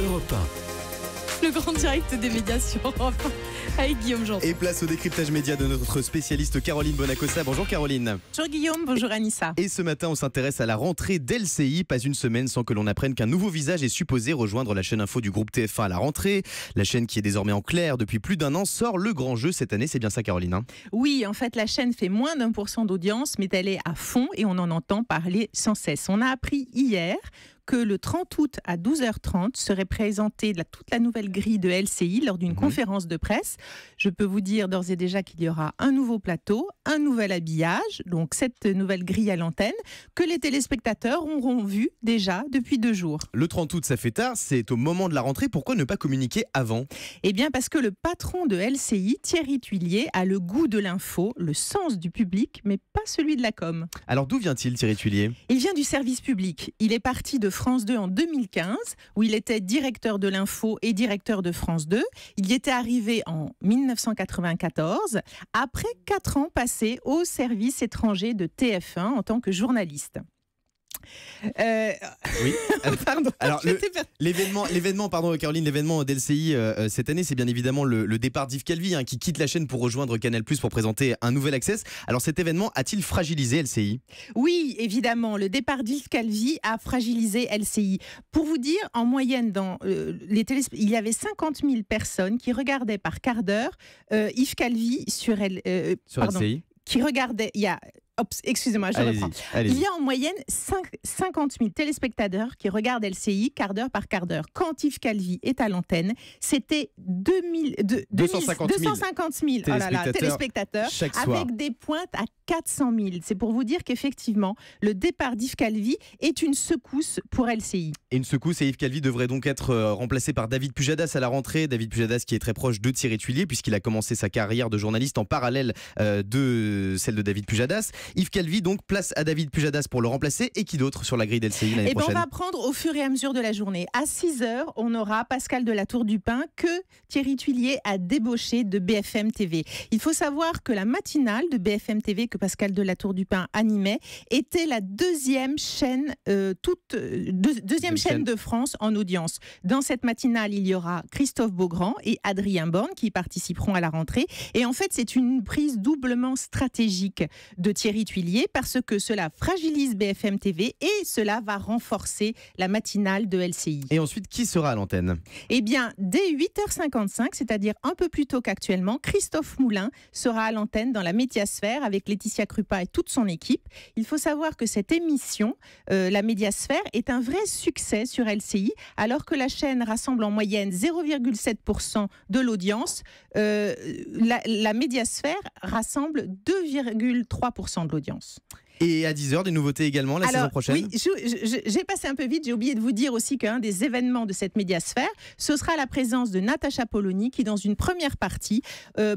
Europe 1. Le grand direct des médias sur Europe 1 avec Guillaume Janton. Et place au décryptage média de notre spécialiste Caroline Bonacossa. Bonjour Caroline. Bonjour Guillaume, bonjour Anissa. Et ce matin, on s'intéresse à la rentrée d'LCI. Pas une semaine sans que l'on apprenne qu'un nouveau visage est supposé rejoindre la chaîne info du groupe TF1 à la rentrée. La chaîne qui est désormais en clair depuis plus d'un an sort le grand jeu cette année. C'est bien ça Caroline, hein? Oui, en fait, la chaîne fait moins d'1% d'audience, mais elle est à fond et on en entend parler sans cesse. On a appris hier que le 30 août à 12h30 serait présentée toute la nouvelle grille de LCI lors d'une conférence de presse. Je peux vous dire d'ores et déjà qu'il y aura un nouveau plateau, un nouvel habillage, donc cette nouvelle grille à l'antenne, que les téléspectateurs auront vu déjà depuis 2 jours. Le 30 août, ça fait tard, c'est au moment de la rentrée. Pourquoi ne pas communiquer avant? Eh bien parce que le patron de LCI, Thierry Tuillier, a le goût de l'info, le sens du public, mais pas celui de la com. Alors d'où vient-il Thierry Tuillier? Il vient du service public. Il est parti de France 2 en 2015, où il était directeur de l'info et directeur de France 2. Il y était arrivé en 1994, après 4 ans passés au service étranger de TF1 en tant que journaliste. Oui. Pardon. Alors l'événement, pardon Caroline, l'événement d'LCI cette année, c'est bien évidemment le départ d'Yves Calvi, qui quitte la chaîne pour rejoindre Canal+ pour présenter un nouvel Access. Alors cet événement a-t-il fragilisé LCI? Oui, évidemment, le départ d'Yves Calvi a fragilisé LCI. Pour vous dire, en moyenne, dans il y avait 50 000 personnes qui regardaient par quart d'heure Yves Calvi sur LCI. Qui regardaient. Excusez-moi, je reprends. Il y a en moyenne 50 000 téléspectateurs qui regardent LCI quart d'heure par quart d'heure. Quand Yves Calvi est à l'antenne, c'était 250 000 téléspectateurs chaque soir, avec des pointes à 400 000. C'est pour vous dire qu'effectivement, le départ d'Yves Calvi est une secousse pour LCI. Et une secousse, et Yves Calvi devrait donc être remplacé par David Pujadas à la rentrée. David Pujadas qui est très proche de Thierry Tuillier puisqu'il a commencé sa carrière de journaliste en parallèle de celle de David Pujadas. Yves Calvi, donc, place à David Pujadas pour le remplacer. Et qui d'autre sur la grille d'LCI l'année prochaine? On va prendre au fur et à mesure de la journée. À 6h, on aura Pascal de la Tour du Pin que Thierry Tuillier a débauché de BFM TV. Il faut savoir que la matinale de BFM TV que Pascal de la Tour du Pin animait était la deuxième chaîne, deuxième chaîne de France en audience. Dans cette matinale, il y aura Christophe Beaugrand et Adrien Borne qui participeront à la rentrée. Et en fait, c'est une prise doublement stratégique de Thierry Tuillier parce que cela fragilise BFM TV et cela va renforcer la matinale de LCI. Et ensuite, qui sera à l'antenne? Eh bien, dès 8h55, c'est-à-dire un peu plus tôt qu'actuellement, Christophe Moulin sera à l'antenne dans la Médiasphère avec Laetitia Krupa et toute son équipe. Il faut savoir que cette émission, la Médiasphère, est un vrai succès sur LCI, alors que la chaîne rassemble en moyenne 0,7% de l'audience. La Médiasphère rassemble 2,3% de l'audience. Et à 10h, des nouveautés également la saison prochaine? Oui, j'ai passé un peu vite, j'ai oublié de vous dire aussi qu'un des événements de cette médiasphère, ce sera la présence de Natacha Polony qui, dans une première partie,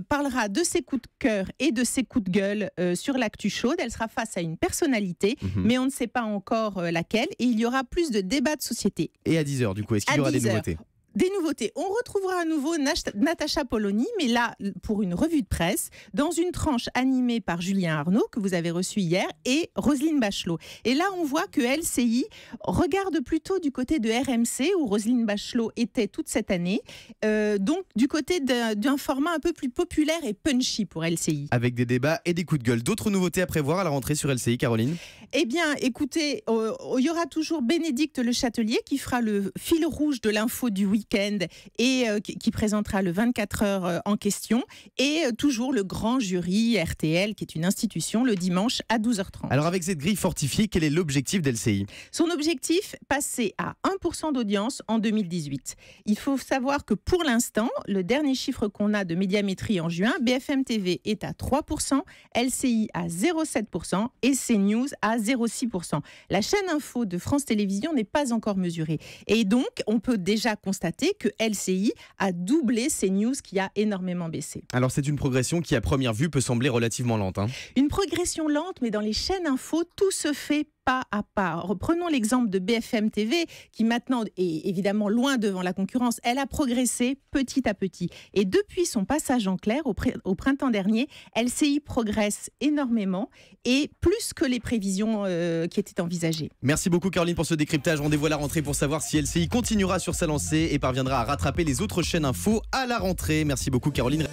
parlera de ses coups de cœur et de ses coups de gueule sur l'actu chaude. Elle sera face à une personnalité, mais on ne sait pas encore laquelle, et il y aura plus de débats de société. Et à 10h, du coup, est-ce qu'il y aura des nouveautés? Des nouveautés. On retrouvera à nouveau Natacha Polony, mais là, pour une revue de presse, dans une tranche animée par Julien Arnaud, que vous avez reçu hier, et Roselyne Bachelot. Et là, on voit que LCI regarde plutôt du côté de RMC, où Roselyne Bachelot était toute cette année, donc du côté d'un format un peu plus populaire et punchy pour LCI. Avec des débats et des coups de gueule. D'autres nouveautés à prévoir à la rentrée sur LCI, Caroline? Eh bien, écoutez, il y aura toujours Bénédicte Le Châtelier qui fera le fil rouge de l'info du week-end et qui présentera le 24 heures en question, et toujours le grand jury RTL qui est une institution le dimanche à 12h30. Alors avec cette grille fortifiée, quel est l'objectif d'LCI? Son objectif, passer à 1% d'audience en 2018. Il faut savoir que pour l'instant, le dernier chiffre qu'on a de Médiamétrie en juin, BFM TV est à 3%, LCI à 0,7% et CNews à 0,6%. La chaîne info de France Télévisions n'est pas encore mesurée. Et donc, on peut déjà constater que LCI a doublé CNews qui a énormément baissé. Alors c'est une progression qui à première vue peut sembler relativement lente. Une progression lente, mais dans les chaînes info, tout se fait pas à pas. Reprenons l'exemple de BFM TV, qui maintenant est évidemment loin devant la concurrence. Elle a progressé petit à petit. Et depuis son passage en clair au printemps dernier, LCI progresse énormément et plus que les prévisions qui étaient envisagées. Merci beaucoup Caroline pour ce décryptage. Rendez-vous à la rentrée pour savoir si LCI continuera sur sa lancée et parviendra à rattraper les autres chaînes info à la rentrée. Merci beaucoup Caroline.